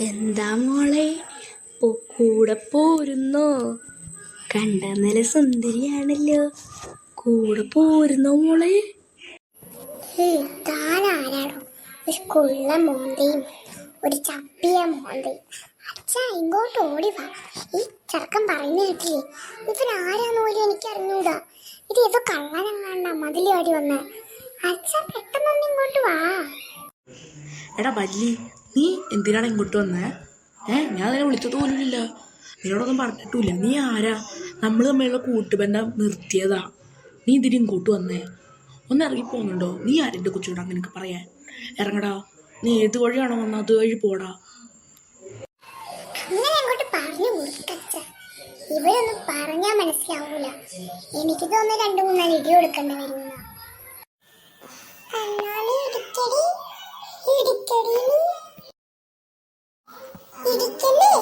എന്താ മോളെ കൂടെ പോരുന്നോ? കണ്ട നല്ല സുന്ദരിയാണല്ലോ, കൂടെ പോരുന്നോ മോളെ? താനാരാണോ ഒരു കൊള്ള മോന്തയും ഒരു ചപ്പിയ മോന്തയും? അച്ഛാ ഇങ്ങോട്ട് ഓടി വാ. ഈ ചെറുക്കൻ പറയുന്ന കേട്ടില്ലേ, ഇവനാരാന്ന് പോലും എനിക്ക് അറിഞ്ഞൂടാ. ഇത് ഏതോ കള്ളനെങ്ങാണ്ടാ മതിലാടി വന്ന്. അച്ഛാ പെട്ടെന്നൊന്ന് ഇങ്ങോട്ട് വാ. എടാ വല്ലി, നീ എന്തിനാണ് ഇങ്ങോട്ട് വന്നേ? ഞാൻ നിന്നെ വിളിച്ചത് പോലുമില്ല, നിന്നോടൊന്നും പറഞ്ഞിട്ടില്ല. നീ ആരാ? നമ്മൾ തമ്മിലുള്ള കൂട്ടുബന്ധം നിർത്തിയതാ. നീ ഇതിന് ഇങ്ങോട്ട് വന്നേ? ഒന്ന് ഇറങ്ങിപ്പോകുന്നുണ്ടോ? നീ ആരെൻ്റെ കൊച്ചോടാ നിനക്ക് പറയാൻ? ഇറങ്ങടാ, നീ ഏത് വഴിയാണോ വന്നത് അത് വഴി പോടാ. അങ്ങനെ അങ്ങോട്ട് പറഞ്ഞു കൊടുക്കച്ച. ഇവരൊന്നും പറഞ്ഞാ മനസ്സിലാവൂല. എനിക്ക് തോന്നുന്നു 2-3 ഇടി കൊടുക്കേണ്ടി വരുന്ന. ഇടിക്കടി ഇടിക്കടി ഇടിക്കല്ലേ